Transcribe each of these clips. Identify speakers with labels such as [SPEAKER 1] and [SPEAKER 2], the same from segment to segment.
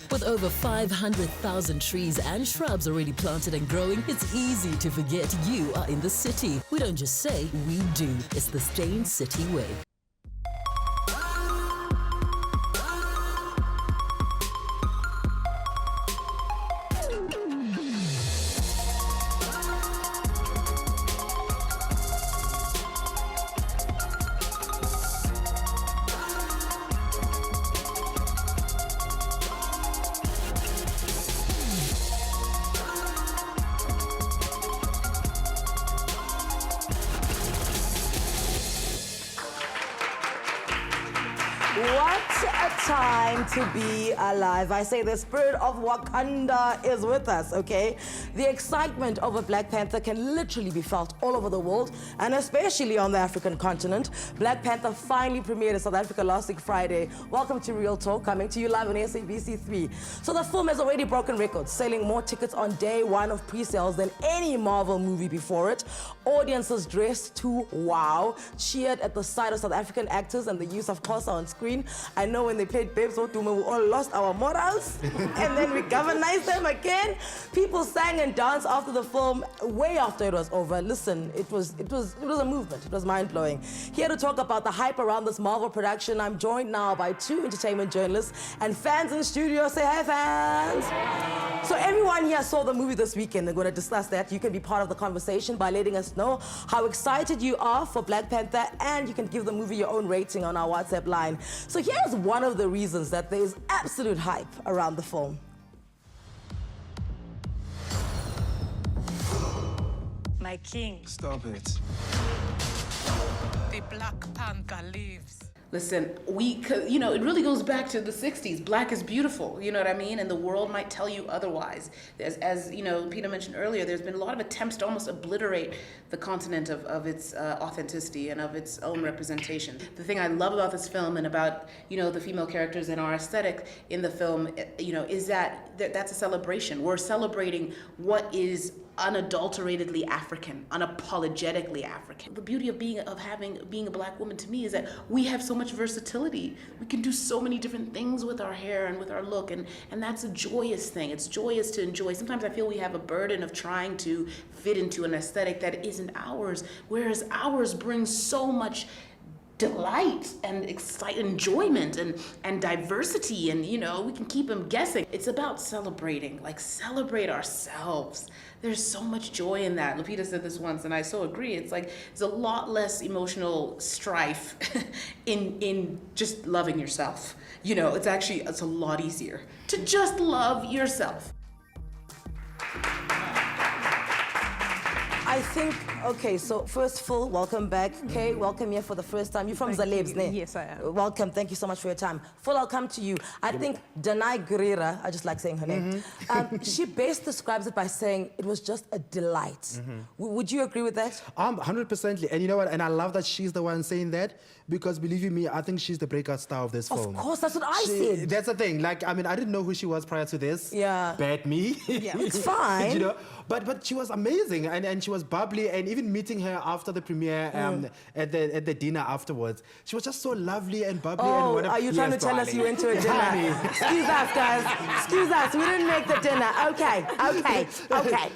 [SPEAKER 1] With over 500,000 trees and shrubs already planted and growing, it's easy to forget you are in the city. We don't just say, we do. It's the Stain City way.
[SPEAKER 2] What a time to be alive. I say the spirit of Wakanda is with us, okay? The excitement over Black Panther can literally be felt all over the world, and especially on the African continent. Black Panther finally premiered in South Africa last week, Friday. Welcome to Real Talk, coming to you live on SABC 3. So the film has already broken records, selling more tickets on day one of pre-sales than any Marvel movie before it. Audiences dressed to wow, cheered at the sight of South African actors and the use of Xhosa on screen. I know when they played Babes Odumo, we all lost our morals and then we galvanized them again. People sang and danced after the film, way after it was over. Listen, it was a movement. It was mind-blowing. Here to talk about the hype around this Marvel production, I'm joined now by two entertainment journalists and fans in the studio. Say hi, fans. So everyone here saw the movie this weekend. They're going to discuss that. You can be part of the conversation by letting us know how excited you are for Black Panther, and you can give the movie your own rating on our WhatsApp line. So here's one of the reasons that there is absolute hype around the film.
[SPEAKER 3] My king.
[SPEAKER 4] Stop it.
[SPEAKER 3] The Black Panther lives.
[SPEAKER 5] Listen, you know, it really goes back to the 60s. Black is beautiful, you know what I mean? And the world might tell you otherwise. As you know, Peter mentioned earlier, there's been a lot of attempts to almost obliterate the continent of its authenticity and of its own representation. The thing I love about this film and about, you know, the female characters and our aesthetic in the film, you know, is that that's a celebration. We're celebrating what is unadulteratedly African, unapologetically African. The beauty of being a Black woman to me is that we have so much versatility. We can do so many different things with our hair and with our look, and that's a joyous thing. It's joyous to enjoy. Sometimes I feel we have a burden of trying to fit into an aesthetic that isn't ours, whereas ours brings so much delight and enjoyment and diversity, and you know, we can keep them guessing. It's about celebrating, like celebrate ourselves. There's so much joy in that. Lupita said this once, and I so agree. It's like there's a lot less emotional strife in just loving yourself. You know, it's a lot easier to just love yourself.
[SPEAKER 2] I think, okay, so first, Phil, welcome back. Kay, welcome here for the first time. You're from Zalebs, ne?
[SPEAKER 6] Yes, I am.
[SPEAKER 2] Welcome, thank you so much for your time. Phil, I'll come to you. I think Danai Gurira, I just like saying her name, she best describes it by saying it was just a delight. Would you agree with that?
[SPEAKER 4] 100%. And you know what? And I love that she's the one saying that, because believe you me, I think she's the breakout star of this film.
[SPEAKER 2] Of course, that's what I said.
[SPEAKER 4] That's the thing. Like, I mean, I didn't know who she was prior to this.
[SPEAKER 2] Yeah.
[SPEAKER 4] Bad me.
[SPEAKER 2] Yeah. It's fine.
[SPEAKER 4] You know, but she was amazing, and she was bubbly, and even meeting her after the premiere at the dinner afterwards, she was just so lovely and bubbly.
[SPEAKER 2] Oh,
[SPEAKER 4] and
[SPEAKER 2] are you trying to tell us you went to a dinner?
[SPEAKER 4] Yeah,
[SPEAKER 2] Excuse us, guys. Excuse us. We didn't make the dinner. Okay.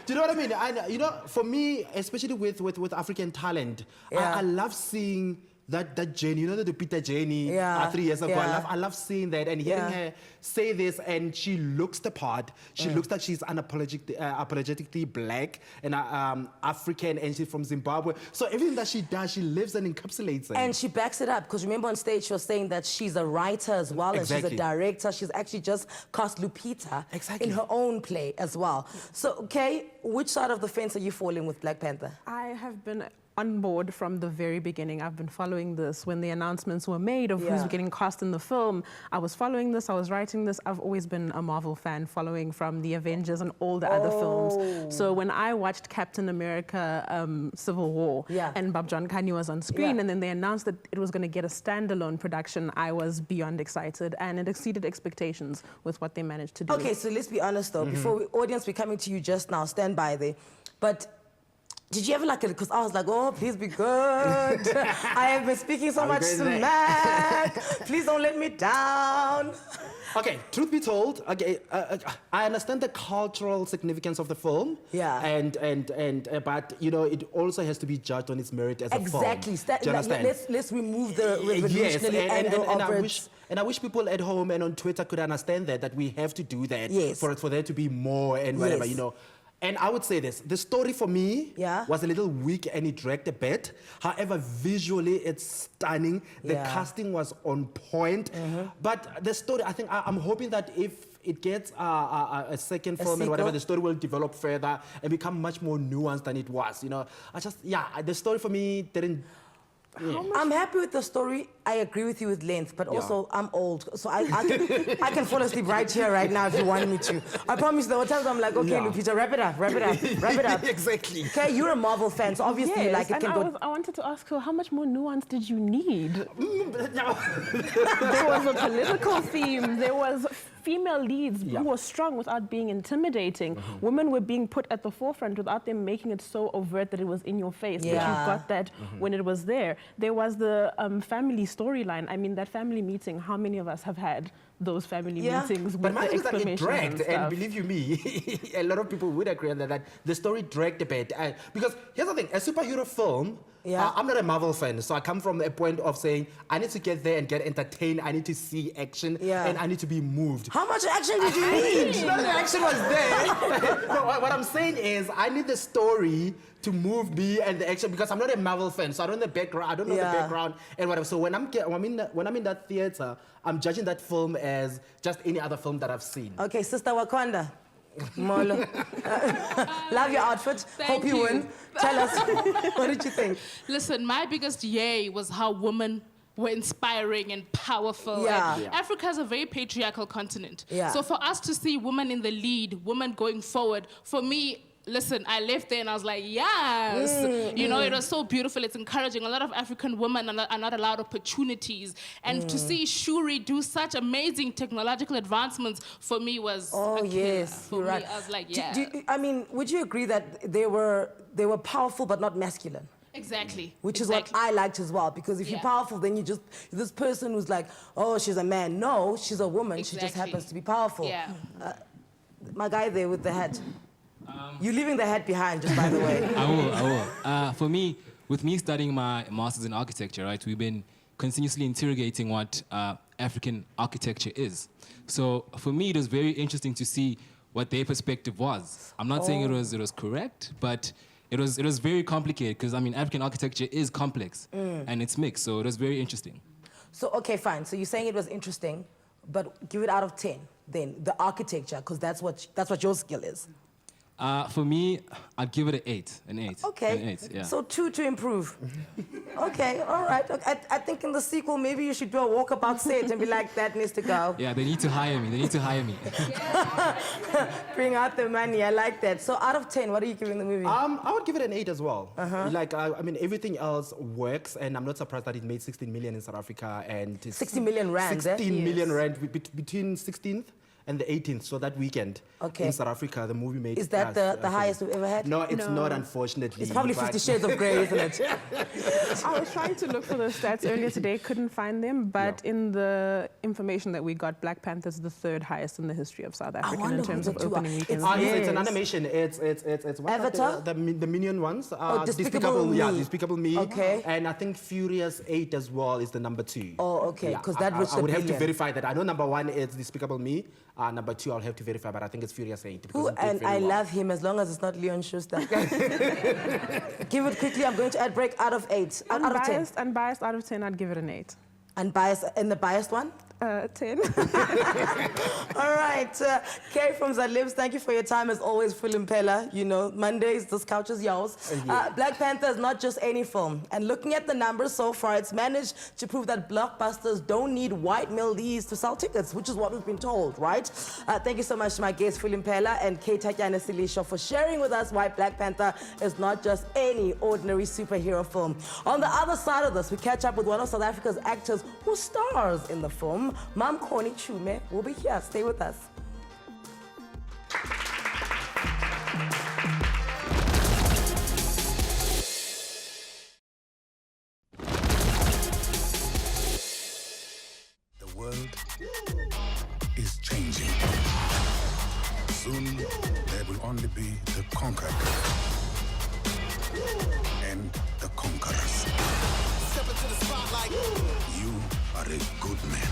[SPEAKER 4] Do you know what I mean? You know, for me, especially with African talent, I love seeing that journey, you know, the Peter journey 3 years ago.
[SPEAKER 2] Yeah.
[SPEAKER 4] I love seeing that and hearing her say this, and she looks the part. She looks like she's unapologetically Black and African, and she's from Zimbabwe. So everything that she does, she lives and encapsulates it.
[SPEAKER 2] And she backs it up, because remember on stage she was saying that she's a writer as well, and she's a director. She's actually just cast Lupita in her own play as well. So, okay, which side of the fence are you falling with Black Panther?
[SPEAKER 6] I have been on board from the very beginning. I've been following this. When the announcements were made of who's getting cast in the film, I was following this, I was writing this. I've always been a Marvel fan, following from the Avengers and all the other films. So when I watched Captain America Civil War and Bab John Kanye was on screen, and then they announced that it was going to get a standalone production, I was beyond excited, and it exceeded expectations with what they managed to do.
[SPEAKER 2] Okay, so let's be honest though, before audience, we're coming to you just now, stand by there. But Did you ever like it? Because I was like, oh, please be good. I have been speaking so much smack. Please don't let me down.
[SPEAKER 4] Okay, truth be told, okay, I understand the cultural significance of the film.
[SPEAKER 2] Yeah.
[SPEAKER 4] But you know, it also has to be judged on its merit as a film.
[SPEAKER 2] Exactly.
[SPEAKER 4] Do you understand?
[SPEAKER 2] Let's remove the revolutionary angle of it.
[SPEAKER 4] And I wish people at home and on Twitter could understand that we have to do that for there to be more and whatever, you know. And I would say this, the story for me was a little weak and it dragged a bit. However, visually it's stunning. The casting was on point. But the story, I think, I'm hoping that if it gets a second film and whatever, the story will develop further and become much more nuanced than it was. You know, the story for me didn't.
[SPEAKER 2] I'm happy with the story. I agree with you with length, but also I'm old, so I can fall asleep right here, right now, if you want me to. I promise. There were times I'm like, okay, Lupita, wrap it up.
[SPEAKER 4] Exactly.
[SPEAKER 2] Okay, you're a Marvel fan, so obviously, like, it can go.
[SPEAKER 6] I wanted to ask her, how much more nuance did you need? There was a political theme. There was female leads who were strong without being intimidating. Women were being put at the forefront without them making it so overt that it was in your face. But you got that when it was there. There was the family storyline. I mean, that family meeting, how many of us have had those family meetings with the exclamations
[SPEAKER 4] it dragged,
[SPEAKER 6] and
[SPEAKER 4] believe you me, a lot of people would agree on that the story dragged a bit. Because here's the thing, a superhero film, I'm not a Marvel fan, so I come from a point of saying, I need to get there and get entertained, I need to see action, and I need to be moved.
[SPEAKER 2] How much action did you need?
[SPEAKER 4] None of the action was there. No, what I'm saying is, I need the story to move me and the action, because I'm not a Marvel fan, so I don't know the background, I don't know the background and whatever. So when I'm in that theater, I'm judging that film as just any other film that I've seen.
[SPEAKER 2] Okay, Sister Wakanda. Molo. Love your outfit. Hope you win. Tell us, what did you think?
[SPEAKER 7] Listen, my biggest yay was how women were inspiring and powerful. And Africa is a very patriarchal continent. So for us to see women in the lead, women going forward, for me, listen, I left there and I was like, yes. You know, it was so beautiful. It's encouraging. A lot of African women are not allowed opportunities. And to see Shuri do such amazing technological advancements for me was
[SPEAKER 2] you're right.
[SPEAKER 7] I was like,
[SPEAKER 2] I mean, would you agree that they were powerful but not masculine?
[SPEAKER 7] Exactly.
[SPEAKER 2] Which is what I liked as well, because if you're powerful, then this person who's like, oh, she's a man. No, she's a woman. She just happens to be powerful. My guy there with the hat. You're leaving the hat behind, just by the way.
[SPEAKER 8] I will. For me, with me studying my master's in architecture, right, we've been continuously interrogating what African architecture is. So for me, it was very interesting to see what their perspective was. I'm not saying it was correct, but it was very complicated, because I mean, African architecture is complex and it's mixed, so it was very interesting.
[SPEAKER 2] So okay, fine. So you're saying it was interesting, but give it out of 10. Then the architecture, because that's what your skill is.
[SPEAKER 8] For me, I'd give it an 8. An 8.
[SPEAKER 2] Okay.
[SPEAKER 8] An 8, yeah.
[SPEAKER 2] So 2 to improve. Okay, all right. Okay, I think in the sequel, maybe you should do a walkabout set and be like, that needs to go.
[SPEAKER 8] Yeah, they need to hire me.
[SPEAKER 2] Bring out the money. I like that. So out of 10, what are you giving the movie?
[SPEAKER 4] I would give it an 8 as well. Like, I mean, everything else works, and I'm not surprised that it made 16 million in South Africa, and
[SPEAKER 2] 60 million rand.
[SPEAKER 4] 16 million rand between 16th and the 18th, so that weekend in South Africa, the movie made.
[SPEAKER 2] Is that the highest we've ever had?
[SPEAKER 4] No, it's not, unfortunately.
[SPEAKER 2] It's probably 50 Shades of Grey, isn't it?
[SPEAKER 6] I was trying to look for the stats earlier today, couldn't find them, but in the information that we got, Black Panther is the 3rd highest in the history of South Africa in terms of opening weekends.
[SPEAKER 4] It's an animation. It's
[SPEAKER 2] Avatar?
[SPEAKER 4] The Minion ones.
[SPEAKER 2] Despicable Me.
[SPEAKER 4] Yeah, Despicable Me.
[SPEAKER 2] Okay.
[SPEAKER 4] And I think Furious 8 as well is the number 2.
[SPEAKER 2] Oh, okay, because that reached
[SPEAKER 4] I would have to
[SPEAKER 2] billion.
[SPEAKER 4] verify that. I know number 1 is Despicable Me. Number 2, I'll have to verify, but I think it's Furious 8.
[SPEAKER 2] And I love him as long as it's not Leon Schuster. Give it quickly. I'm going to add break out of 8. Out of 10.
[SPEAKER 6] Unbiased out of 10, I'd give it an 8.
[SPEAKER 2] Unbiased, and the biased one?
[SPEAKER 6] 10.
[SPEAKER 2] All right. Kay from Zalibs, thank you for your time. As always, Phil Impella. You know, Mondays, this couch is yours. Black Panther is not just any film. And looking at the numbers so far, it's managed to prove that blockbusters don't need white male leads to sell tickets, which is what we've been told, right? Thank you so much to my guests, Phil Impella and Kay Tatyana Silisho, for sharing with us why Black Panther is not just any ordinary superhero film. On the other side of this, we catch up with one of South Africa's actors who stars in the film. Mam Koni Chume will be here. Stay with us.
[SPEAKER 9] Soon, there will only be the conquered and the conquerors. Step into the spotlight. You are a good man.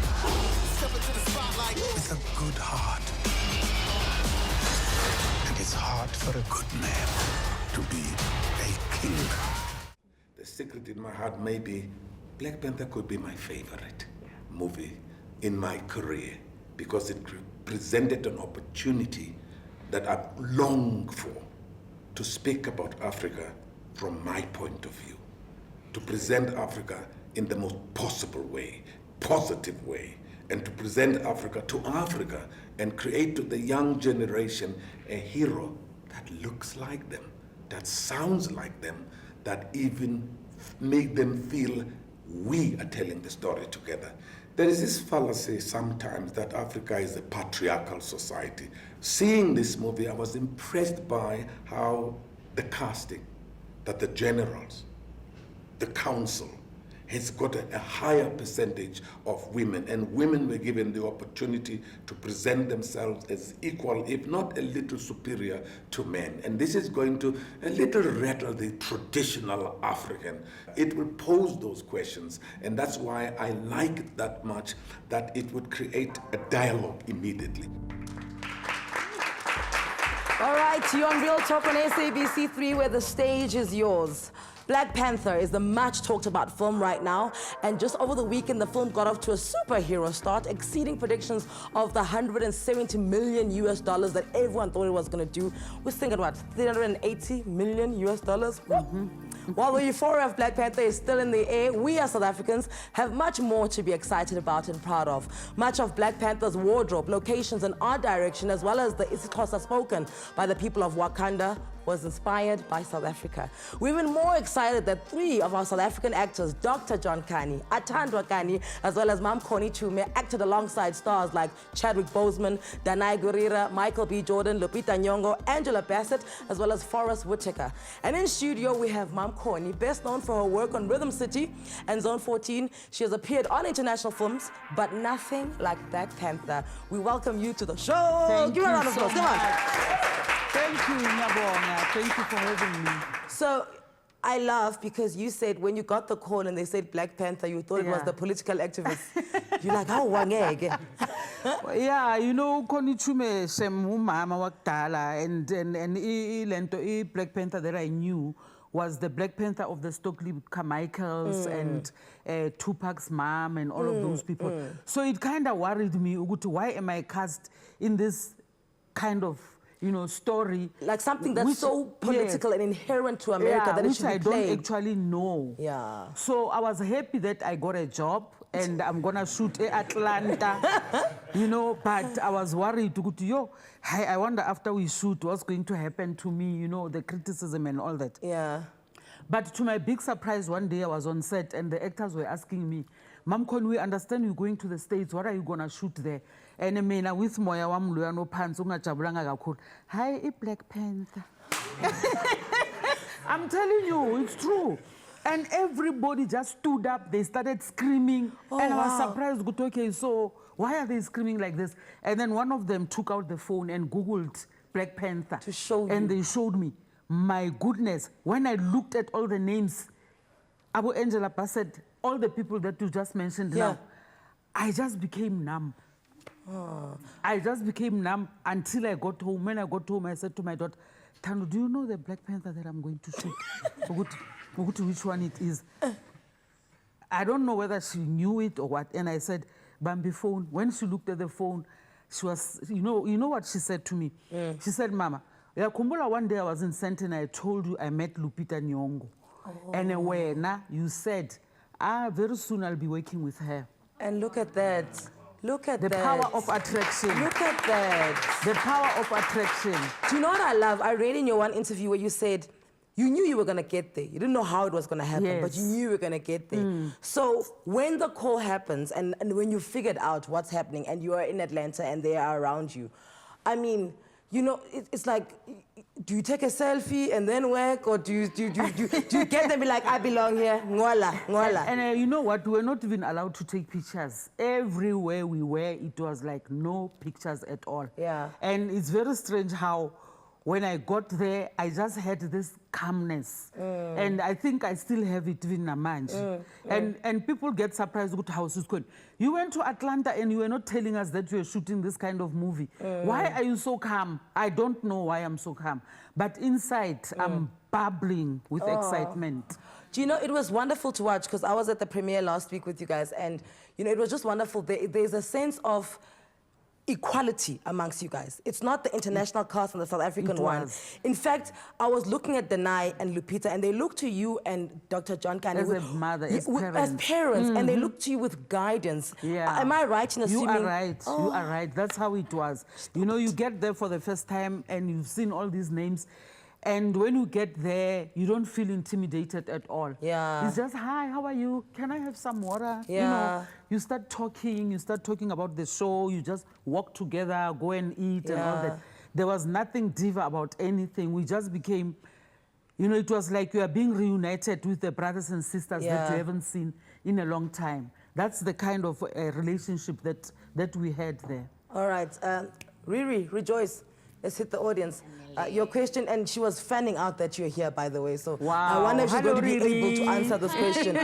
[SPEAKER 9] Step into the spotlight. With a good heart. And it's hard for a good man to be a king.
[SPEAKER 10] The secret in my heart may be Black Panther could be my favorite movie in my career because it presented an opportunity that I've longed for to speak about Africa from my point of view, to present Africa in the most possible way, positive way, and to present Africa to Africa and create to the young generation a hero that looks like them, that sounds like them, that even make them feel we are telling the story together. There is this fallacy sometimes that Africa is a patriarchal society. Seeing this movie, I was impressed by how the casting, that the generals, the council, has got a higher percentage of women, and women were given the opportunity to present themselves as equal, if not a little superior to men. And this is going to a little rattle the traditional African. It will pose those questions, and that's why I like it that much, that it would create a dialogue immediately.
[SPEAKER 2] All right, you're on Real Talk on SABC 3, where the stage is yours. Black Panther is the much talked about film right now, and just over the weekend the film got off to a superhero start, exceeding predictions of the $170 million that everyone thought it was going to do. We're thinking about $380 million. While the euphoria of Black Panther is still in the air, we as South Africans have much more to be excited about and proud of. Much of Black Panther's wardrobe, locations and art direction, as well as the isiXhosa spoken by the people of Wakanda, was inspired by South Africa. We're even more excited that 3 of our South African actors, Dr. John Kani, Atandwa Kani, as well as Mamkhoni Chume, acted alongside stars like Chadwick Boseman, Danai Gurira, Michael B. Jordan, Lupita Nyong'o, Angela Bassett, as well as Forrest Whitaker. And in studio, we have Mamkhoni, best known for her work on Rhythm City and Zone 14. She has appeared on international films, but nothing like Black Panther. We welcome you to the show.
[SPEAKER 11] Thank
[SPEAKER 2] Give her a round
[SPEAKER 11] you
[SPEAKER 2] of
[SPEAKER 11] so
[SPEAKER 2] applause. Come on.
[SPEAKER 11] Thank you, Nyabonga. Thank you for having me.
[SPEAKER 2] So, I laugh because you said when you got the call and they said Black Panther, you thought it was the political activist. You're like, how wangege?
[SPEAKER 11] Yeah, you know, Konichume Semumama Waktala and Black Panther that I knew was the Black Panther of the Stokely Carmichaels and Tupac's mom and all of those people. So it kind of worried me, why am I cast in this kind of story.
[SPEAKER 2] Like something that's so political and inherent to America that it should be played.
[SPEAKER 11] Which I don't actually know.
[SPEAKER 2] Yeah.
[SPEAKER 11] So I was happy that I got a job and I'm going to shoot in Atlanta, but I was worried. I wonder after we shoot what's going to happen to me, the criticism and all that.
[SPEAKER 2] Yeah.
[SPEAKER 11] But to my big surprise, one day I was on set and the actors were asking me, Mamkhoni, we understand you're going to the States. What are you going to shoot there? And I mean, with Moya Wamlu no pants, hi, Black Panther. I'm telling you, it's true. And everybody just stood up. They started screaming. And I was surprised. Okay, so why are they screaming like this? And then one of them took out the phone and Googled Black Panther.
[SPEAKER 2] To show you.
[SPEAKER 11] And they showed me. My goodness, when I looked at all the names, Abu Angela Bassett, all the people that you just mentioned now, I just became numb. I just became numb until I got home. When I got home, I said to my daughter, Tano, do you know the Black Panther that I'm going to shoot? Which one it is? I don't know whether she knew it or what. And I said, Bambi phone. When she looked at the phone, she was, you know what she said to me? She said, Mama, Kumbula, one day I was in Sentin, I told you I met Lupita Nyong'o. And when you said, very soon I'll be working with her.
[SPEAKER 2] And look at that. Look at
[SPEAKER 11] the
[SPEAKER 2] that.
[SPEAKER 11] power of attraction.
[SPEAKER 2] Look at that.
[SPEAKER 11] The power of attraction.
[SPEAKER 2] Do you know what I love? I read in your one interview where you said you knew you were going to get there. You didn't know how it was going to happen, but you knew you were going to get there. So when the call happens and when you figured out what's happening and you are in Atlanta and they are around you, I mean, you know, it's like, do you take a selfie and then work, or do you get them and be like, I belong here, ngola, ngola?
[SPEAKER 11] And you know what? We were not even allowed to take pictures. Everywhere we were, it was like no pictures at all.
[SPEAKER 2] Yeah.
[SPEAKER 11] And it's very strange how, when I got there, I just had this calmness. And I think I still have it even namanje. And people get surprised with how it's going. You went to Atlanta and you were not telling us that you were shooting this kind of movie. Why are you so calm? I don't know why I'm so calm. But inside, I'm bubbling with excitement.
[SPEAKER 2] Do you know, it was wonderful to watch, because I was at the premiere last week with you guys, and, you know, it was just wonderful. There's a sense of equality amongst you guys. It's not the international cast and the South African one. In fact, I was looking at Denai and Lupita, and they look to you and Dr. John Kani
[SPEAKER 11] as a mother, as
[SPEAKER 2] parents, and they look to you with guidance.
[SPEAKER 11] Yeah.
[SPEAKER 2] Am I right in assuming?
[SPEAKER 11] You are right. You are right. That's how it was. You know, you get there for the first time and you've seen all these names. And when you get there, you don't feel intimidated at all.
[SPEAKER 2] Yeah.
[SPEAKER 11] It's just, hi, how are you? Can I have some water?
[SPEAKER 2] Yeah.
[SPEAKER 11] You know, you start talking about the show, you just walk together, go and eat and all that. There was nothing diva about anything. We just became, you know, it was like you are being reunited with the brothers and sisters that you haven't seen in a long time. That's the kind of relationship that we had there.
[SPEAKER 2] All right. Riri, Rejoice, let's hit the audience. Your question, and she was fanning out that you're here, by the way, so I wonder if she's going to be able to answer this question.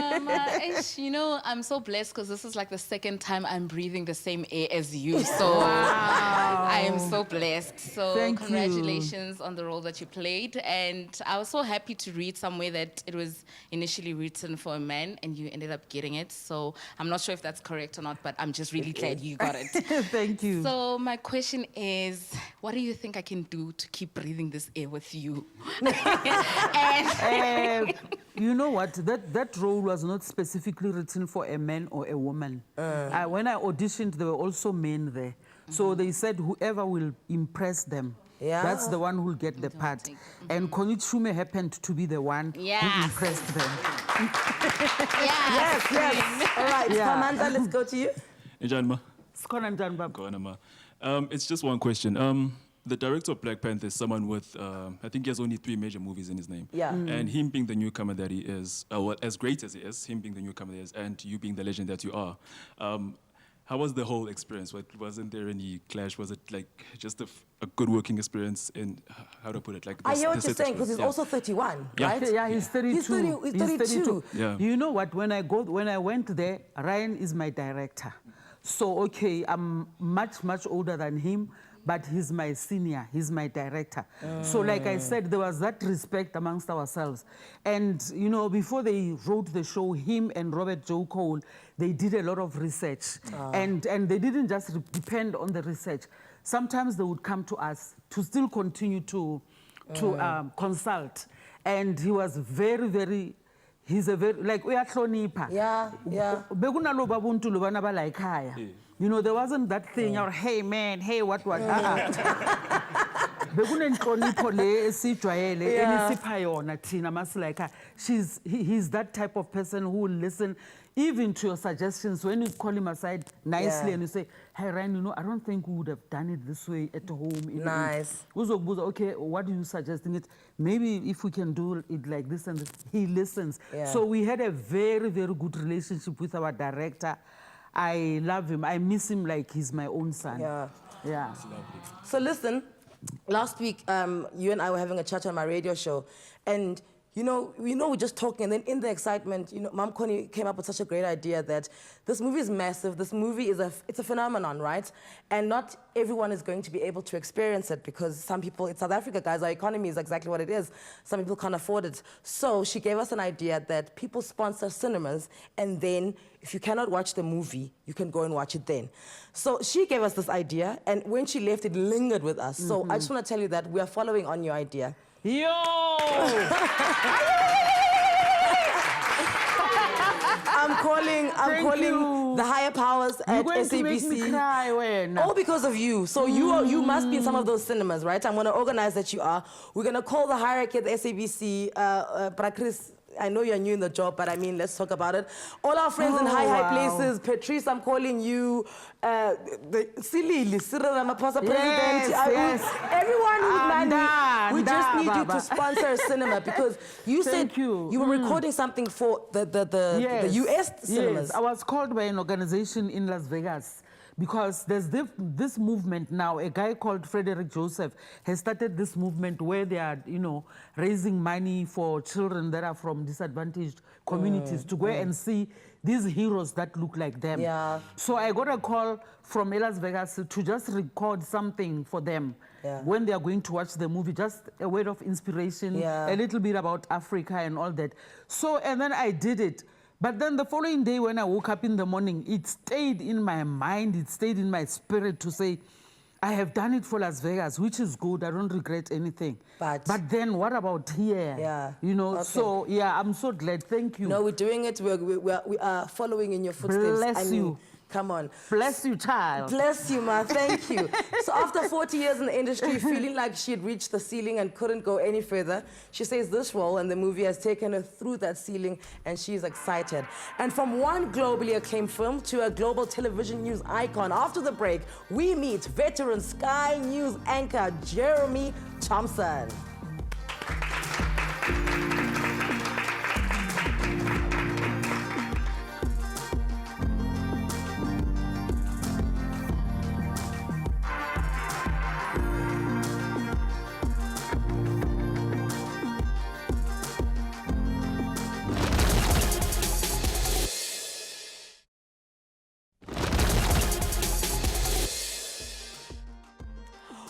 [SPEAKER 12] You know, I'm so blessed because this is like the second time I'm breathing the same air as you, so I am so blessed. So congratulations on the role that you played, and I was so happy to read somewhere that it was initially written for a man and you ended up getting it, so I'm not sure if that's correct or not, but I'm just really glad you got it.
[SPEAKER 11] Thank you.
[SPEAKER 12] So my question is, what do you think I can do to keep breathing this air with you?
[SPEAKER 11] You know what? That role was not specifically written for a man or a woman. When I auditioned, there were also men there. So they said whoever will impress them, that's the one who will get the part. And Konitshume happened to be the one who impressed them.
[SPEAKER 2] Yes. All right, Samantha, let's go to you.
[SPEAKER 13] It's just one question. The director of Black Panther is someone with, I think he has only 3 major movies in his name.
[SPEAKER 2] Yeah.
[SPEAKER 13] And him being the newcomer that he is, well, as great as he is, him being the newcomer that he is, and you being the legend that you are, how was the whole experience? Wasn't there any clash? Was it like just a good working experience in, how to put it? Like
[SPEAKER 2] I hear what you're saying, because he's also 31, right?
[SPEAKER 11] Yeah, he's 32.
[SPEAKER 2] He's 32.
[SPEAKER 13] Yeah.
[SPEAKER 11] You know what? When I went there, Ryan is my director. So, okay, I'm much older than him, but he's my senior, he's my director. So like I said, there was that respect amongst ourselves. And, you know, before they wrote the show, him and Robert Joe Cole, they did a lot of research. And they didn't just depend on the research. Sometimes they would come to us to still continue to consult. And he was very, he's a very, like, uyahlonipha.
[SPEAKER 2] Yeah.
[SPEAKER 11] Bekunalo babuntu lobana ba like haya. You know, there wasn't that thing, or hey man, hey what. Bekunenhlonipho le esijwayele enisipha yona thina masilike. He's that type of person who will listen even to your suggestions when you call him aside nicely and you say, hey Ryan, you know, I don't think we would have done it this way at home.
[SPEAKER 2] Nice.
[SPEAKER 11] Okay, what are you suggesting? Maybe if we can do it like this and this. He listens. So we had a very good relationship with our director. I love him. I miss him like he's my own son. Yeah.
[SPEAKER 2] So listen, last week, you and I were having a chat on my radio show, and you know, we're just talking, and then in the excitement, you know, Mam Connie came up with such a great idea that this movie is massive. This movie it's a phenomenon, right? And not everyone is going to be able to experience it, because some people, it's South Africa, guys, our economy is exactly what it is. Some people can't afford it. So she gave us an idea that people sponsor cinemas, and then if you cannot watch the movie, you can go and watch it then. So she gave us this idea, and when she left, it lingered with us. So I just want to tell you that we are following on your idea.
[SPEAKER 11] Yo!
[SPEAKER 2] I'm calling the higher powers at SABC.
[SPEAKER 11] To make me cry when?
[SPEAKER 2] All because of you. So you must be in some of those cinemas, right? I'm going to organize that you are. We're going to call the hierarchy at the SABC, Chris, I know you're new in the job, but I mean, let's talk about it. All our friends in high places, Patrice, I'm calling you the Silili, Cyril Ramaphosa president.
[SPEAKER 11] Yes.
[SPEAKER 2] Everyone with money, we just need you to sponsor a cinema because you said you were recording something for the US cinemas.
[SPEAKER 11] Yes, I was called by an organization in Las Vegas because there's this movement now. A guy called Frederick Joseph has started this movement where they are, you know, raising money for children that are from disadvantaged communities to go and see these heroes that look like them.
[SPEAKER 2] Yeah.
[SPEAKER 11] So I got a call from Las Vegas to just record something for them when they are going to watch the movie, just a word of inspiration, a little bit about Africa and all that. So, and then I did it. But then the following day when I woke up in the morning, it stayed in my mind, it stayed in my spirit to say, I have done it for Las Vegas, which is good. I don't regret anything. But then what about here?
[SPEAKER 2] Yeah.
[SPEAKER 11] You know, so yeah, I'm so glad. Thank you.
[SPEAKER 2] No, we're doing it. We are following in your footsteps.
[SPEAKER 11] Bless you.
[SPEAKER 2] Come on.
[SPEAKER 11] Bless you, child.
[SPEAKER 2] Bless you, ma. Thank you. So after 40 years in the industry, feeling like she had reached the ceiling and couldn't go any further, she says this role and the movie has taken her through that ceiling and she's excited. And from one globally acclaimed film to a global television news icon, after the break, we meet veteran Sky News anchor Jeremy Thompson.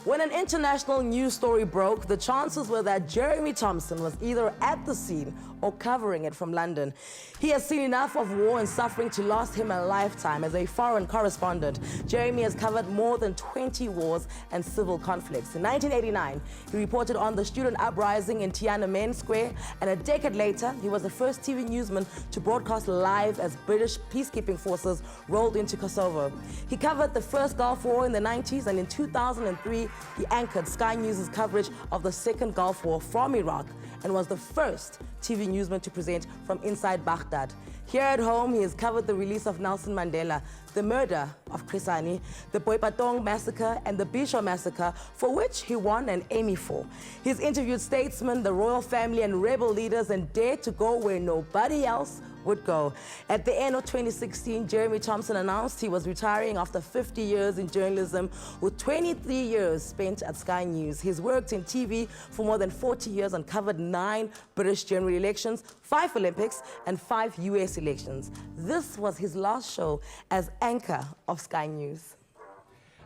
[SPEAKER 2] When an international news story broke, the chances were that Jeremy Thompson was either at the scene or covering it from London. He has seen enough of war and suffering to last him a lifetime as a foreign correspondent. Jeremy has covered more than 20 wars and civil conflicts. In 1989, he reported on the student uprising in Tiananmen Square, and a decade later, he was the first TV newsman to broadcast live as British peacekeeping forces rolled into Kosovo. He covered the first Gulf War in the 90s, and in 2003, he anchored Sky News' coverage of the Second Gulf War from Iraq and was the first TV newsman to present from inside Baghdad. Here at home, he has covered the release of Nelson Mandela, the murder of Chris Hani, the Boipatong massacre, and the Bisho massacre, for which he won an Emmy for. He's interviewed statesmen, the royal family, and rebel leaders, and dared to go where nobody else would go. At the end of 2016, Jeremy Thompson announced he was retiring after 50 years in journalism, with 23 years spent at Sky News. He's worked in TV for more than 40 years and covered 9 British general elections, 5 Olympics, and 5 US elections. This was his last show as anchor of Sky News.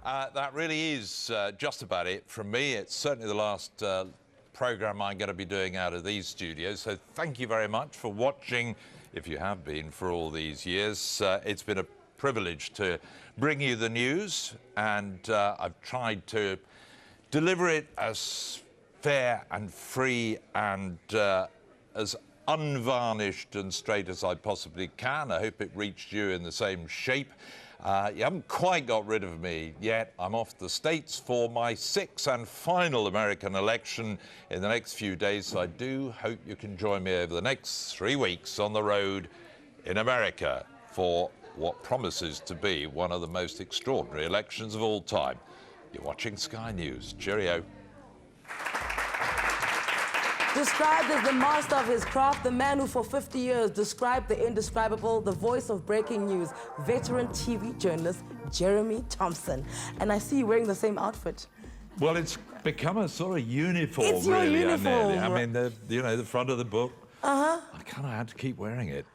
[SPEAKER 14] That really is just about it from me. It's certainly the last program I'm going to be doing out of these studios. So thank you very much for watching, if you have been for all these years. It's been a privilege to bring you the news, and I've tried to deliver it as fair and free and as unvarnished and straight as I possibly can. I hope it reached you in the same shape. You haven't quite got rid of me yet. I'm off to the States for my 6th and final American election in the next few days, so I do hope you can join me over the next 3 weeks on the road in America for what promises to be one of the most extraordinary elections of all time. You're watching Sky News. Cheerio.
[SPEAKER 2] Described as the master of his craft, the man who for 50 years described the indescribable, the voice of breaking news, veteran TV journalist Jeremy Thompson. And I see you wearing the same outfit.
[SPEAKER 15] Well, it's become a sort of uniform,
[SPEAKER 2] it's your
[SPEAKER 15] really,
[SPEAKER 2] uniform.
[SPEAKER 15] Anele. I mean, the front of the book.
[SPEAKER 2] I
[SPEAKER 15] kind of had to keep wearing it.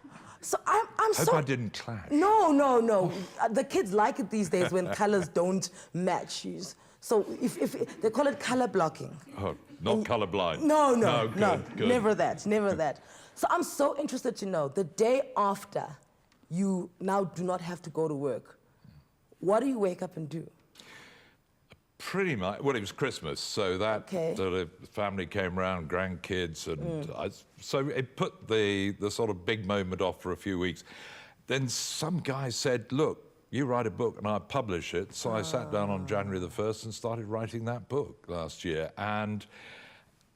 [SPEAKER 2] So I'm
[SPEAKER 15] Hope I didn't clash.
[SPEAKER 2] No. The kids like it these days when colors don't match. So if they call it color blocking.
[SPEAKER 15] Oh, not colorblind.
[SPEAKER 2] No,
[SPEAKER 15] good.
[SPEAKER 2] never that. So I'm so interested to know, the day after you now do not have to go to work, what do you wake up and do?
[SPEAKER 15] Pretty much. Well, it was Christmas, so that the family came round, grandkids, and so it put the sort of big moment off for a few weeks. Then some guy said, look, you write a book and I publish it. So I sat down on January the 1st and started writing that book last year. And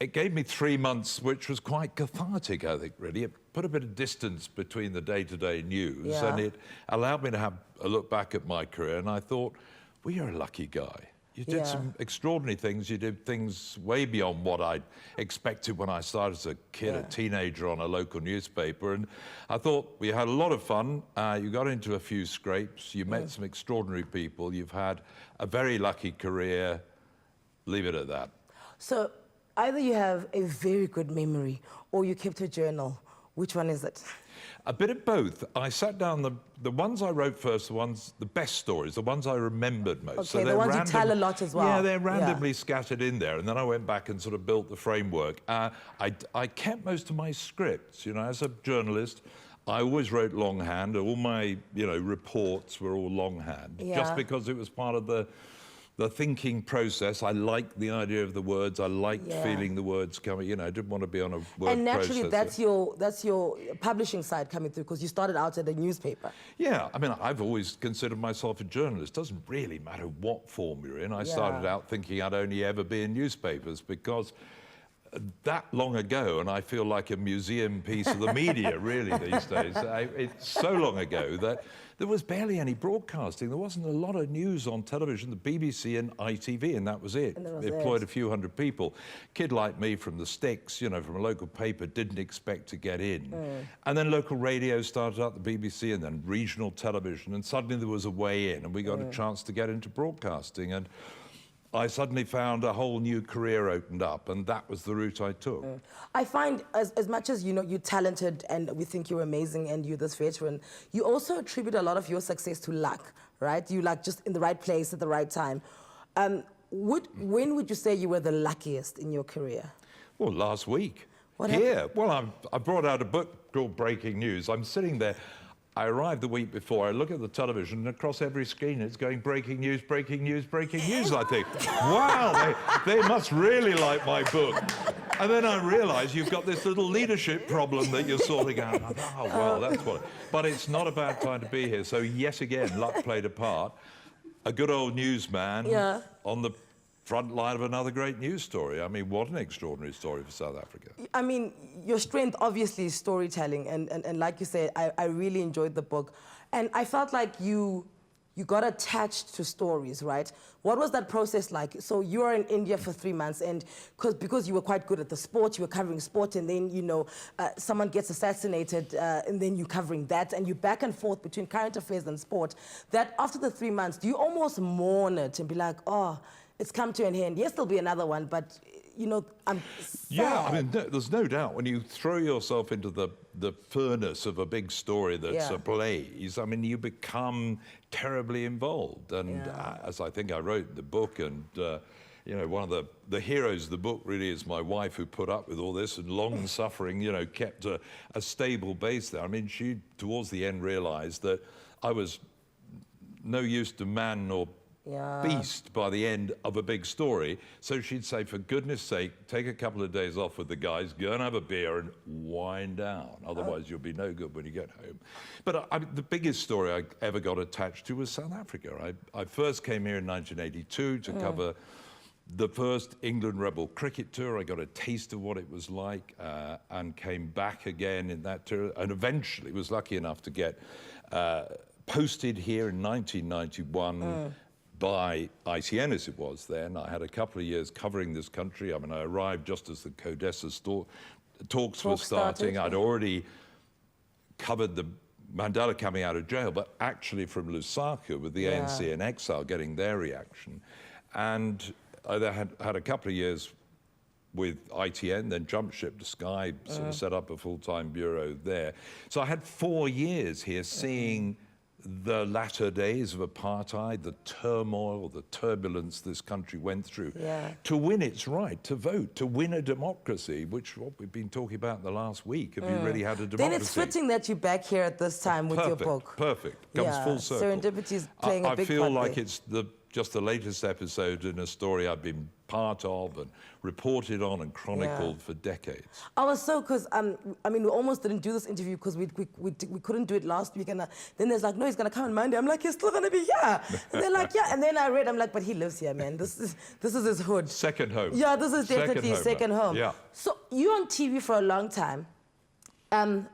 [SPEAKER 15] it gave me 3 months, which was quite cathartic, I think, really. It put a bit of distance between the day-to-day news, and it allowed me to have a look back at my career, and I thought, well, you're a lucky guy. You did some extraordinary things. You did things way beyond what I'd expected when I started as a kid, a teenager on a local newspaper. And I thought, we had a lot of fun. You got into a few scrapes. You met some extraordinary people. You've had a very lucky career. Leave it at that.
[SPEAKER 2] So either you have a very good memory or you kept a journal. Which one is it?
[SPEAKER 15] A bit of both. I sat down, the ones I wrote first, the best stories, the ones I remembered most.
[SPEAKER 2] Okay,
[SPEAKER 15] so
[SPEAKER 2] the ones you tell a lot as well.
[SPEAKER 15] Yeah, they're randomly scattered in there. And then I went back and sort of built the framework. I kept most of my scripts. You know, as a journalist, I always wrote longhand. All my, reports were all longhand. Just because it was part of the thinking process. I liked the idea of the words. I liked feeling the words coming. I didn't want to be on a word
[SPEAKER 2] And naturally,
[SPEAKER 15] processor.
[SPEAKER 2] that's your publishing side coming through, because you started out at a newspaper.
[SPEAKER 15] Yeah, I mean, I've always considered myself a journalist. Doesn't really matter what form you're in. I started out thinking I'd only ever be in newspapers, because that long ago, and I feel like a museum piece of the media, really, these days. It's so long ago that there was barely any broadcasting. There wasn't a lot of news on television, the BBC and ITV, and that was it. They employed a few hundred people. Kid like me from the sticks, from a local paper, didn't expect to get in. And then local radio started up, the BBC, and then regional television, and suddenly there was a way in, and we got a chance to get into broadcasting. And I suddenly found a whole new career opened up, and that was the route I took.
[SPEAKER 2] I find, as much as you're talented and we think you're amazing and you're this veteran, you also attribute a lot of your success to luck, right? You just in the right place at the right time. When would you say you were the luckiest in your career?
[SPEAKER 15] Well, last week.
[SPEAKER 2] What
[SPEAKER 15] Here.
[SPEAKER 2] happened?
[SPEAKER 15] Well, I brought out a book called Breaking News. I'm sitting there. I arrived the week before. I look at the television, and across every screen it's going breaking news, breaking news, breaking news. I think, wow, they must really like my book. And then I realise you've got this little leadership problem that you're sorting out. And I thought, oh, well, that's what. But it's not a bad time to be here. So yet again, luck played a part. A good old newsman on the front line of another great news story. I mean, what an extraordinary story for South Africa.
[SPEAKER 2] I mean, your strength obviously is storytelling, and like you said, I really enjoyed the book. And I felt like you got attached to stories, right? What was that process like? So you were in India for 3 months, and because you were quite good at the sport, you were covering sport, and then, someone gets assassinated, and then you're covering that, and you're back and forth between current affairs and sport. That after the 3 months, do you almost mourn it and be like, oh, it's come to an end? Yes, there'll be another one, but, I'm sad.
[SPEAKER 15] Yeah, I mean, there's no doubt when you throw yourself into the furnace of a big story that's ablaze, I mean, you become terribly involved. And as I think I wrote in the book, and, one of the heroes of the book really is my wife, who put up with all this and long suffering, kept a stable base there. I mean, she, towards the end, realized that I was no use to man nor beast by the end of a big story. So she'd say, for goodness sake, take a couple of days off with the guys, go and have a beer and wind down. Otherwise, you'll be no good when you get home. But the biggest story I ever got attached to was South Africa. I first came here in 1982 to cover the first England Rebel cricket tour. I got a taste of what it was like, and came back again in that tour, and eventually was lucky enough to get posted here in 1991 by ITN, as it was then. I had a couple of years covering this country. I mean, I arrived just as the CODESA talks were starting. I'd already covered the Mandela coming out of jail, but actually from Lusaka with the ANC in exile, getting their reaction. And I had a couple of years with ITN, then jumped ship to Sky, sort of set up a full-time bureau there. So I had 4 years here seeing the latter days of apartheid, the turmoil, the turbulence this country went through, to win its right to vote, to win a democracy, which what we've been talking about in the last week. Have you really had a democracy?
[SPEAKER 2] Then it's fitting that you're back here at this time with your book.
[SPEAKER 15] Perfect. Comes full circle.
[SPEAKER 2] Serendipity is playing a big part
[SPEAKER 15] I feel like
[SPEAKER 2] there.
[SPEAKER 15] it's the just the latest episode in a story I've been part of and reported on and chronicled for decades.
[SPEAKER 2] I was so, because, I mean, we almost didn't do this interview because we couldn't do it last week. And then there's like, no, he's going to come on Monday. I'm like, he's still going to be here. And they're like, yeah. And then I read, I'm like, but he lives here, man. This is his hood.
[SPEAKER 15] Second home.
[SPEAKER 2] Yeah, this is definitely second home.
[SPEAKER 15] Yeah.
[SPEAKER 2] So you're on TV for a long time.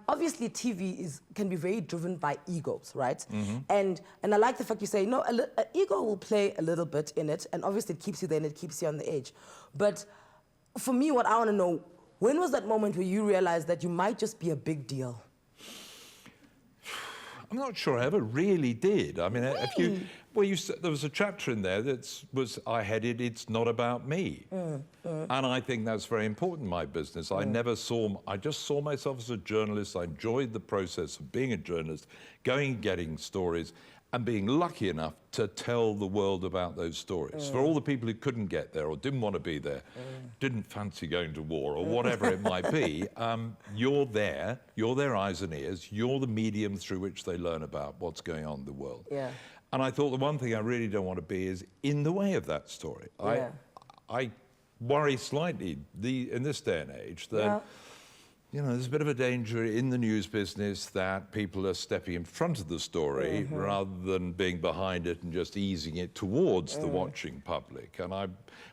[SPEAKER 2] Obviously, TV can be very driven by egos, right?
[SPEAKER 15] Mm-hmm.
[SPEAKER 2] And I like the fact you say, no, an ego will play a little bit in it, and obviously it keeps you there and it keeps you on the edge. But for me, what I want to know, when was that moment where you realized that you might just be a big deal?
[SPEAKER 15] I'm not sure I ever really did. I mean, if you, there was a chapter in there that I headed, "It's not about me." And I think that's very important in my business. I just saw myself as a journalist. I enjoyed the process of being a journalist, going and getting stories, and being lucky enough to tell the world about those stories. For all the people who couldn't get there or didn't want to be there, didn't fancy going to war or whatever it might be, you're there, you're their eyes and ears, you're the medium through which they learn about what's going on in the world.
[SPEAKER 2] Yeah.
[SPEAKER 15] And I thought the one thing I really don't want to be is in the way of that story.
[SPEAKER 2] Yeah.
[SPEAKER 15] I worry slightly in this day and age that you know, there's a bit of a danger in the news business that people are stepping in front of the story rather than being behind it and just easing it towards the watching public. And I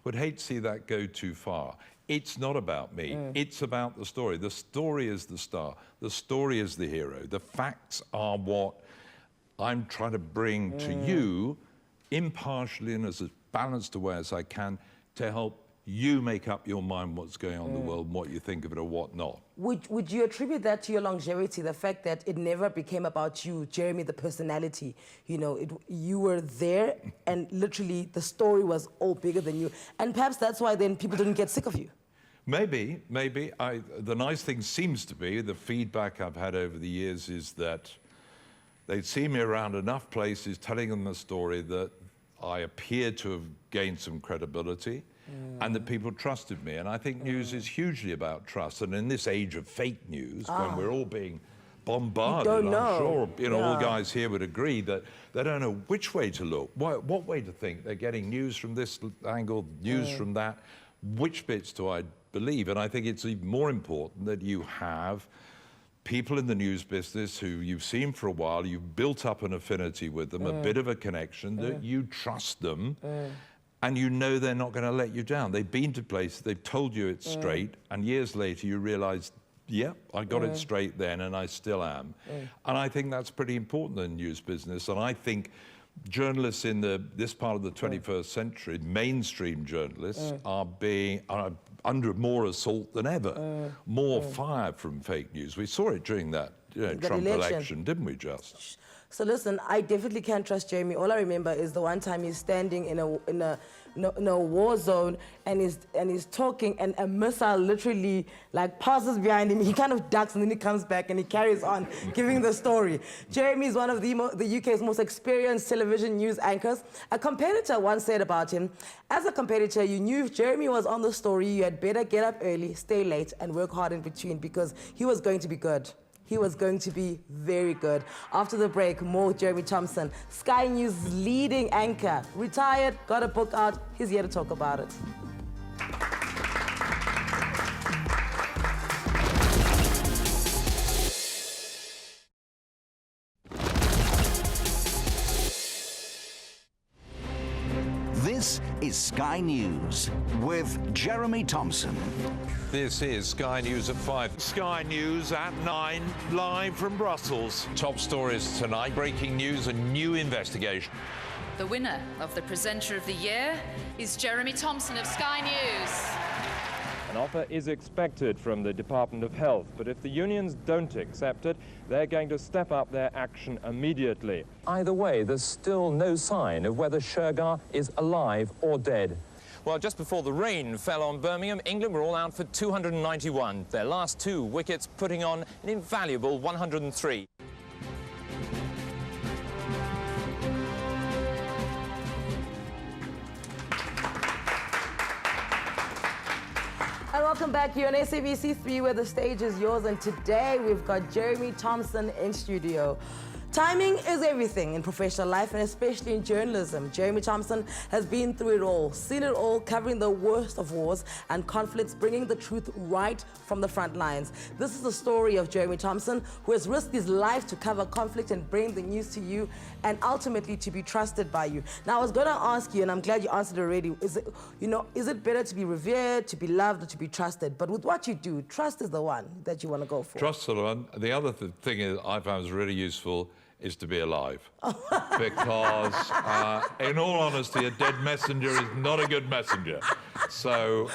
[SPEAKER 15] would hate to see that go too far. It's not about me. It's about the story. The story is the star. The story is the hero. The facts are what I'm trying to bring to you impartially and as balanced a way as I can to help you make up your mind what's going on in the world and what you think of it or what not.
[SPEAKER 2] Would you attribute that to your longevity, the fact that it never became about you, Jeremy, the personality? You know, you were there and literally the story was all bigger than you. And perhaps that's why then people didn't get sick of you.
[SPEAKER 15] Maybe. The nice thing seems to be, the feedback I've had over the years is that they'd see me around enough places telling them the story that I appeared to have gained some credibility. And that people trusted me. And I think news is hugely about trust. And in this age of fake news, when we're all being bombarded, I'm sure all guys here would agree that they don't know which way to look, what way to think. They're getting news from this angle, news from that. Which bits do I believe? And I think it's even more important that you have people in the news business who you've seen for a while, you've built up an affinity with them, a bit of a connection, that you trust them. And you know they're not going to let you down. They've been to places, they've told you it's straight, and years later you realise, yeah, I got it straight then and I still am. And I think that's pretty important in the news business. And I think journalists in this part of the 21st century, mainstream journalists, are under more assault than ever. More fire from fake news. We saw it during that Trump election, didn't we, just?
[SPEAKER 2] So listen, I definitely can't trust Jeremy. All I remember is the one time he's standing in a war zone and he's talking and a missile literally like passes behind him. He kind of ducks and then he comes back and he carries on giving the story. Jeremy is one of the UK's most experienced television news anchors. A competitor once said about him, as a competitor, you knew if Jeremy was on the story, you had better get up early, stay late and work hard in between because he was going to be good. He was going to be very good. After the break, more with Jeremy Thompson, Sky News' leading anchor. Retired, got a book out. He's here to talk about it.
[SPEAKER 16] This is Sky News with Jeremy Thompson.
[SPEAKER 14] This is Sky News at 5. Sky News at 9, live from Brussels. Top stories tonight, breaking news, a new investigation.
[SPEAKER 17] The winner of the Presenter of the Year is Jeremy Thompson of Sky News.
[SPEAKER 18] An offer is expected from the Department of Health, but if the unions don't accept it, they're going to step up their action immediately.
[SPEAKER 19] Either way, there's still no sign of whether Shergar is alive or dead.
[SPEAKER 20] Well, just before the rain fell on Birmingham, England were all out for 291. Their last 2 wickets putting on an invaluable 103.
[SPEAKER 2] And welcome back here on SABC 3, where the stage is yours. And today we've got Jeremy Thompson in studio. Timing is everything in professional life and especially in journalism. Jeremy Thompson has been through it all, seen it all, covering the worst of wars and conflicts, bringing the truth right from the front lines. This is the story of Jeremy Thompson, who has risked his life to cover conflict and bring the news to you and ultimately to be trusted by you. Now, I was going to ask you, and I'm glad you answered already, is it better to be revered, to be loved, or to be trusted? But with what you do, trust is the one that you want to go for.
[SPEAKER 15] Trust is the one. The other thing is I found is really useful is to be alive. Because, in all honesty, a dead messenger is not a good messenger. So,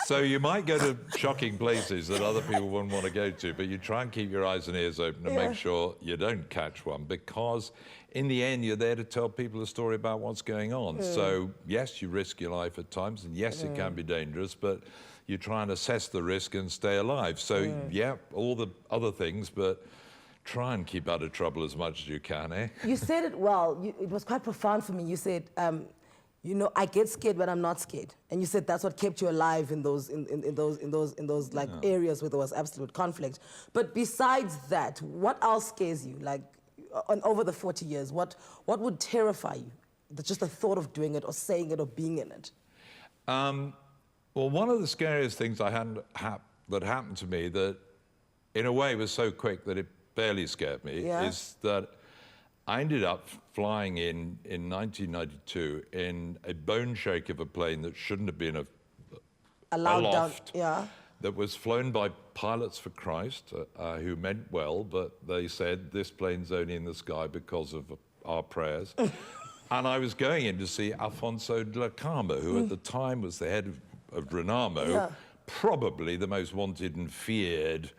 [SPEAKER 15] so you might go to shocking places that other people wouldn't want to go to, but you try and keep your eyes and ears open and make sure you don't catch one, because in the end, you're there to tell people a story about what's going on. So, yes, you risk your life at times, and yes, it can be dangerous, but you try and assess the risk and stay alive. So, yeah, all the other things, but try and keep out of trouble as much as you can, eh?
[SPEAKER 2] You said it well. It was quite profound for me. You said, you know, I get scared, but I'm not scared. And you said that's what kept you alive in those like areas where there was absolute conflict. But besides that, what else scares you? Like, over the 40 years, what would terrify you? Just the thought of doing it or saying it or being in it.
[SPEAKER 15] Well, one of the scariest things that happened to me that, in a way, was so quick that it barely scared me, is that I ended up flying in 1992 in a bone shake of a plane that shouldn't have been a loft. That was flown by Pilots for Christ, who meant well, but they said this plane's only in the sky because of our prayers. And I was going in to see Alfonso de la Cama, who at the time was the head of Renamo, probably the most wanted and feared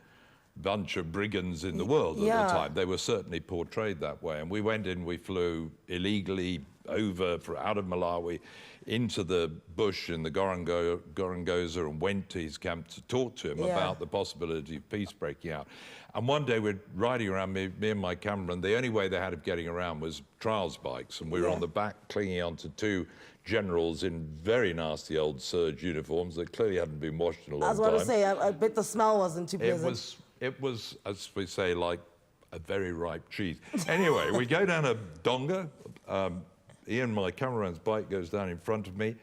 [SPEAKER 15] bunch of brigands in the world at the time. They were certainly portrayed that way. And we went in, we flew illegally out of Malawi into the bush in the Gorongosa and went to his camp to talk to him about the possibility of peace breaking out. And one day we're riding around, me and my cameraman, the only way they had of getting around was trials bikes, and we were on the back clinging onto two generals in very nasty old serge uniforms that clearly hadn't been washed in a long time.
[SPEAKER 2] I was about to say, I bet the smell wasn't too pleasant.
[SPEAKER 15] It was, as we say, like a very ripe cheese. Anyway, we go down a donga. Ian, my cameraman's bike, goes down in front of me,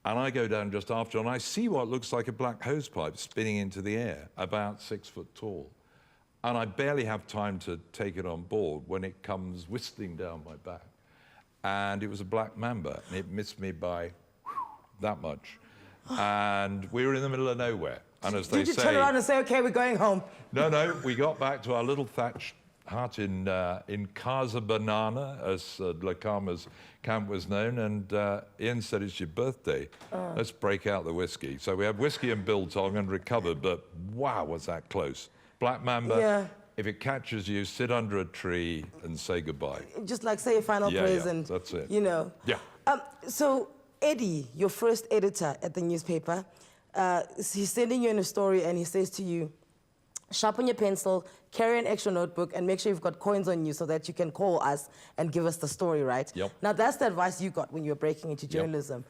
[SPEAKER 15] and I go down just after, and I see what looks like a black hosepipe spinning into the air, about 6 foot tall. And I barely have time to take it on board when it comes whistling down my back. And it was a black mamba, and it missed me by that much. And we were in the middle of nowhere. And as they say,
[SPEAKER 2] did you turn around and say, okay, we're going home?
[SPEAKER 15] No, we got back to our little thatched hut in Casa Banana, as La Cama's camp was known, and Ian said, it's your birthday. Let's break out the whiskey. So we had whiskey and biltong and recovered, but wow, was that close. Black mamba, if it catches you, sit under a tree and say goodbye.
[SPEAKER 2] Just like say a final praise and,
[SPEAKER 15] that's it.
[SPEAKER 2] You know.
[SPEAKER 15] Yeah.
[SPEAKER 2] So Eddie, your first editor at the newspaper, he's sending you in a story and he says to you, sharpen your pencil, carry an extra notebook, and make sure you've got coins on you so that you can call us and give us the story, right?
[SPEAKER 15] Yep.
[SPEAKER 2] Now, that's the advice you got when you were breaking into journalism.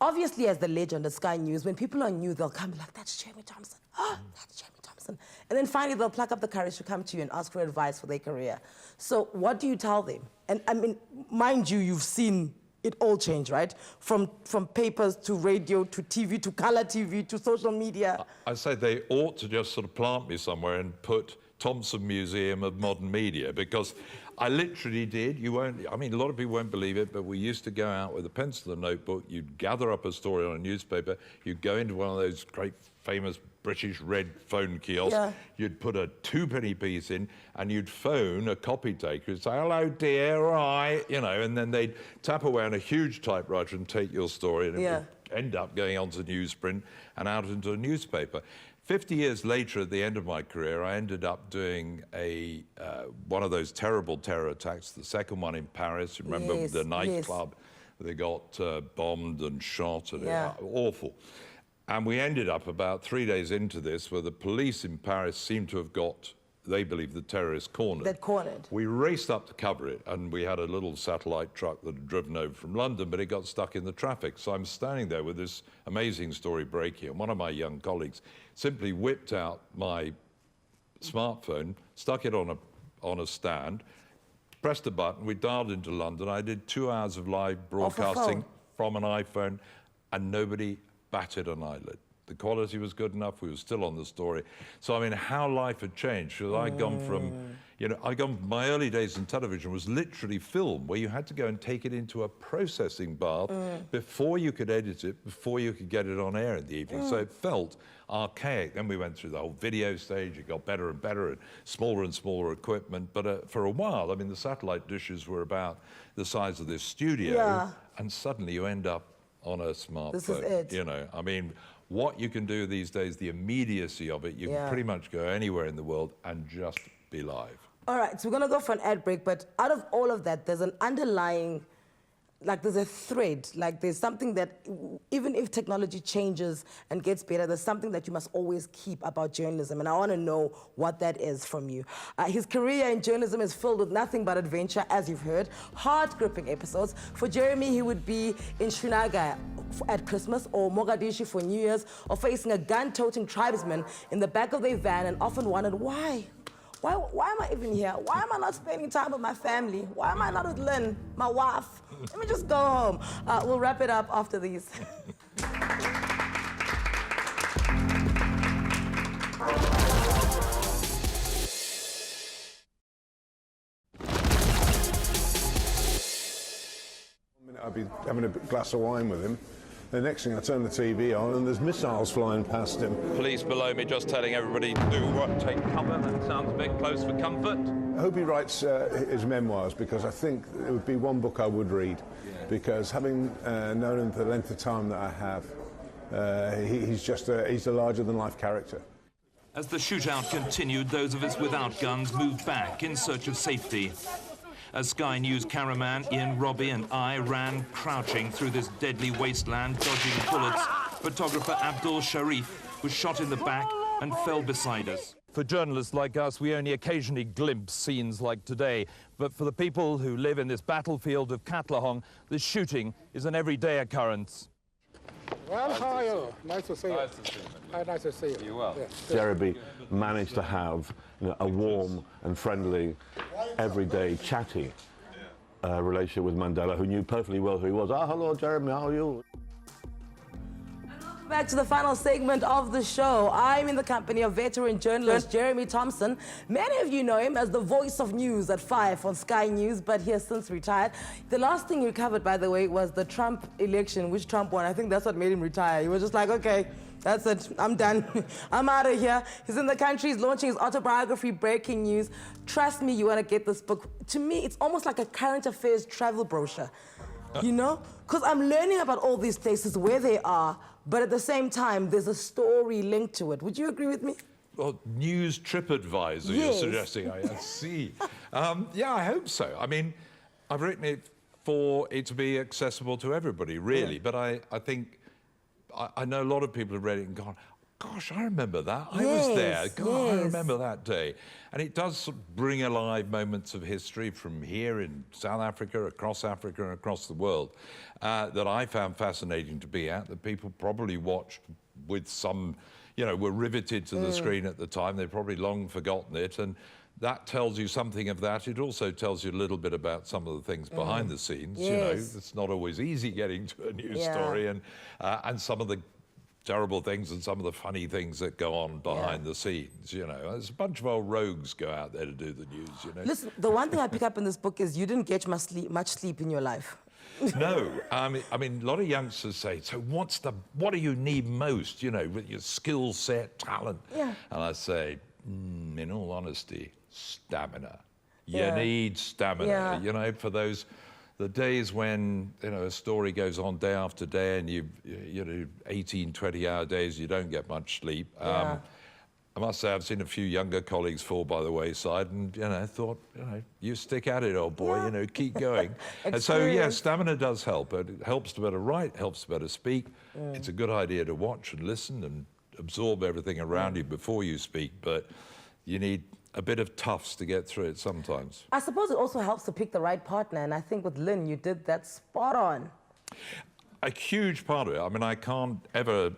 [SPEAKER 2] Obviously, as the legend at Sky News, when people are new, they'll come like, that's Jeremy Thompson. Oh, that's Jeremy Thompson. And then finally, they'll pluck up the courage to come to you and ask for advice for their career. So what do you tell them? And I mean, mind you, you've seen it all change, right? From papers to radio to TV to color TV to social media.
[SPEAKER 15] I say they ought to just sort of plant me somewhere and put Thompson Museum of Modern Media, because I literally did. I mean, a lot of people won't believe it, but we used to go out with a pencil and a notebook. You'd gather up a story on a newspaper. You'd go into one of those great famous British red phone kiosks. You'd put a 2-penny piece in and you'd phone a copy taker and say, hello, dear, right, you know, and then they'd tap away on a huge typewriter and take your story, and it would end up going onto newsprint and out into a newspaper. 50 years later, at the end of my career, I ended up doing one of those terrible terror attacks, the second one in Paris. Remember the nightclub? They got bombed and shot, and awful. And we ended up about 3 days into this where the police in Paris seemed to have got, they believe, the terrorists cornered.
[SPEAKER 2] They're cornered.
[SPEAKER 15] We raced up to cover it, and we had a little satellite truck that had driven over from London, but it got stuck in the traffic. So I'm standing there with this amazing story breaking, and one of my young colleagues simply whipped out my smartphone, stuck it on on a stand, pressed a button, we dialed into London. I did 2 hours of live broadcasting from an iPhone, and nobody batted an eyelid. The quality was good enough. We were still on the story. So, I mean, how life had changed. Because I'd gone from, my early days in television was literally film, where you had to go and take it into a processing bath before you could edit it, before you could get it on air in the evening. So it felt archaic. Then we went through the whole video stage. It got better and better and smaller equipment. But for a while, I mean, the satellite dishes were about the size of this studio. And suddenly you end up on a smartphone.
[SPEAKER 2] This is it.
[SPEAKER 15] I mean, what you can do these days, the immediacy of it, you can pretty much go anywhere in the world and just be live.
[SPEAKER 2] All right, so we're going to go for an ad break, but out of all of that, there's an underlying, there's a thread, there's something that, even if technology changes and gets better, there's something that you must always keep about journalism, and I want to know what that is from you. His career in journalism is filled with nothing but adventure, as you've heard, heart-gripping episodes. For Jeremy, he would be in Srinagar at Christmas, or Mogadishu for New Year's, or facing a gun-toting tribesman in the back of their van, and often wondered, why? Why am I even here? Why am I not spending time with my family? Why am I not with Lynn, my wife? Let me just go home. We'll wrap it up after these.
[SPEAKER 21] I'd be having a glass of wine with him. The next thing, I turn the TV on and there's missiles flying past him.
[SPEAKER 15] Police below me just telling everybody, take cover. That sounds a bit close for comfort.
[SPEAKER 21] I hope he writes his memoirs, because I think it would be one book I would read. Because having known him for the length of time that I have, he's a larger-than-life character.
[SPEAKER 22] As the shootout continued, those of us without guns moved back in search of safety. As Sky News cameraman Ian Robbie and I ran crouching through this deadly wasteland, dodging bullets, photographer Abdul Sharif was shot in the back and fell beside us. For journalists like us, we only occasionally glimpse scenes like today. But for the people who live in this battlefield of Katlehong, the shooting is an everyday occurrence.
[SPEAKER 23] Well, how are you? Nice to see you. Nice to see you.
[SPEAKER 15] You well.
[SPEAKER 21] Jeremy managed to have a warm and friendly, everyday, chatty relationship with Mandela, who knew perfectly well who he was. Hello, Jeremy, how are you?
[SPEAKER 2] Back to the final segment of the show. I'm in the company of veteran journalist Jeremy Thompson. Many of you know him as the voice of news at 5 on Sky News, but he has since retired. The last thing we covered, by the way, was the Trump election, which Trump won. I think that's what made him retire. He was just like, okay, that's it, I'm done. I'm out of here. He's in the country, he's launching his autobiography, Breaking News. Trust me, you want to get this book. To me, it's almost like a current affairs travel brochure, you know? Because I'm learning about all these places, where they are, but at the same time, there's a story linked to it. Would you agree with me?
[SPEAKER 15] Well, News TripAdvisor, you're suggesting, I see. Yeah, I hope so. I mean, I've written it for it to be accessible to everybody, really. But I think, I know a lot of people have read it and gone, gosh, I remember that. I was there. God, I remember that day. And it does sort of bring alive moments of history from here in South Africa, across Africa, and across the world that I found fascinating to be at, that people probably watched with some, were riveted to the screen at the time. They've probably long forgotten it. And that tells you something of that. It also tells you a little bit about some of the things behind the scenes. It's not always easy getting to a news story, and some of the terrible things and some of the funny things that go on behind the scenes, There's a bunch of old rogues go out there to do the news,
[SPEAKER 2] Listen, the one thing I pick up in this book is you didn't get much sleep in your life.
[SPEAKER 15] No, I mean, a lot of youngsters say, so what do you need most, with your skill set, talent? Yeah. And I say, in all honesty, stamina. You need stamina, for the days when, a story goes on day after day and you 18, 20-hour days, you don't get much sleep. I must say I've seen a few younger colleagues fall by the wayside and, thought, you stick at it, old boy, keep going. And so, yeah, stamina does help. It helps to better write, helps to better speak. It's a good idea to watch and listen and absorb everything around you before you speak, but you need a bit of toughs to get through it sometimes.
[SPEAKER 2] I suppose it also helps to pick the right partner, and I think with Lynn, you did that spot on.
[SPEAKER 15] A huge part of it. I mean, I can't ever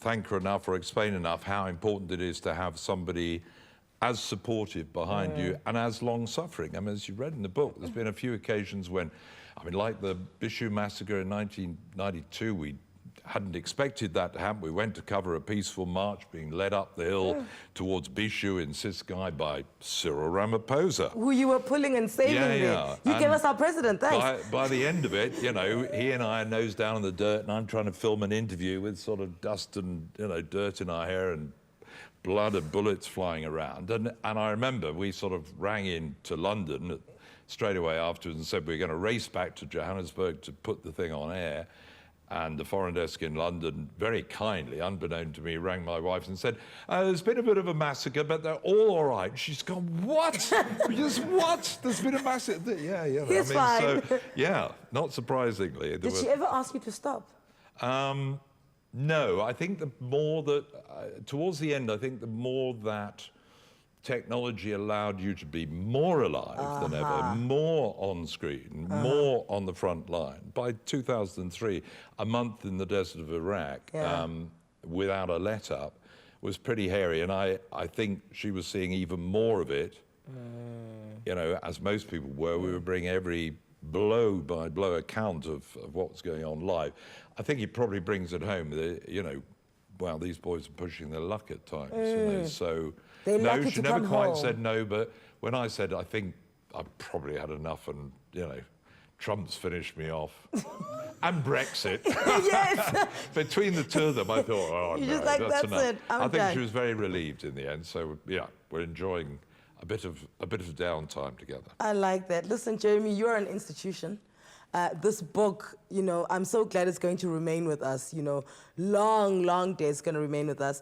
[SPEAKER 15] thank her enough or explain enough how important it is to have somebody
[SPEAKER 14] as supportive behind you and as long-suffering. I mean, as you read in the book, there's been a few occasions when, I mean, like the Bishu massacre in 1992, we hadn't expected that to happen. We went to cover a peaceful march being led up the hill towards Bishu in Siskai by Cyril Ramaphosa.
[SPEAKER 2] Who you were pulling and saving
[SPEAKER 14] Yeah.
[SPEAKER 2] You gave us our president, thanks.
[SPEAKER 14] By the end of it, you know, he and I are nose down in the dirt, and I'm trying to film an interview with sort of dust and, you know, dirt in our hair and blood and bullets flying around. And I remember we sort of rang in to London straight away afterwards and said we were going to race back to Johannesburg to put the thing on air. And the foreign desk in London, very kindly, unbeknown to me, rang my wife and said, there's been a bit of a massacre, but they're all right. She's gone, what? Just what? There's been a massacre? Yeah, yeah.
[SPEAKER 2] He's fine.
[SPEAKER 14] So, yeah, not surprisingly.
[SPEAKER 2] Did she ever ask you to stop?
[SPEAKER 14] No, I think the more that, towards the end, I think the more that technology allowed you to be more alive than ever, more on screen, more on the front line. By 2003, a month in the desert of Iraq without a let-up was pretty hairy, and I think she was seeing even more of it, you know, as most people were. We were bringing every blow-by-blow account of what was going on live. I think he probably brings it home that, you know, well, these boys are pushing their luck at times, you know, so... No, she never quite said no, but when I said I think I probably had enough and, you know, Trump's finished me off. And Brexit.
[SPEAKER 2] Yes.
[SPEAKER 14] Between the two of them, I thought, oh,
[SPEAKER 2] You're
[SPEAKER 14] no,
[SPEAKER 2] just like,
[SPEAKER 14] that's enough.
[SPEAKER 2] it.
[SPEAKER 14] I think she was very relieved in the end, so, yeah, we're enjoying a bit of downtime together.
[SPEAKER 2] I like that. Listen, Jeremy, you're an institution. This book, you know, I'm so glad it's going to remain with us, you know. Long, long days going to remain with us.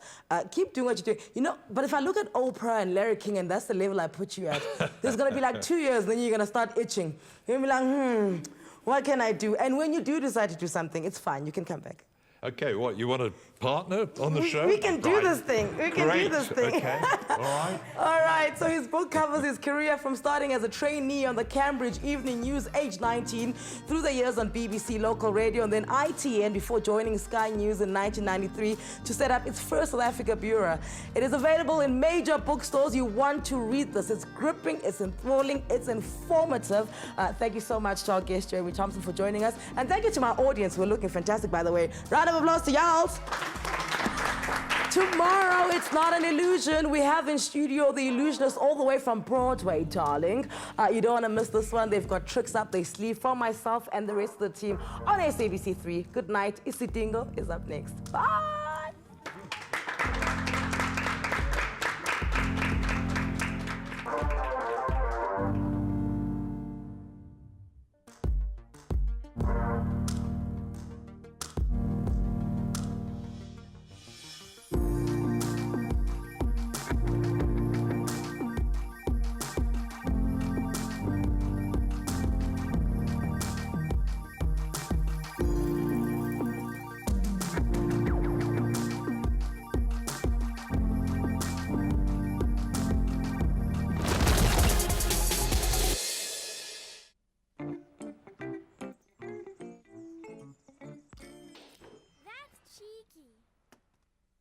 [SPEAKER 2] Keep doing what you're doing. You know, but if I look at Oprah and Larry King, and that's the level I put you at, there's going to be like 2 years, then you're going to start itching. You're going to be like, what can I do? And when you do decide to do something, it's fine. You can come back.
[SPEAKER 14] Okay, what, you want a partner on the show?
[SPEAKER 2] We can do this thing. We can do this thing.
[SPEAKER 14] Okay, all right.
[SPEAKER 2] All right, so his book covers his career from starting as a trainee on the Cambridge Evening News, age 19, through the years on BBC local radio and then ITN before joining Sky News in 1993 to set up its first South Africa bureau. It is available in major bookstores. You want to read this. It's gripping, it's enthralling, it's informative. Thank you so much to our guest, Jeremy Thompson, for joining us. And thank you to my audience who are looking fantastic, by the way. Round of applause to y'all. Tomorrow, it's not an illusion. We have in studio the illusionists all the way from Broadway, darling. You don't want to miss this one. They've got tricks up their sleeve from myself and the rest of the team on SABC 3. Good night. Isidingo is up next. Bye.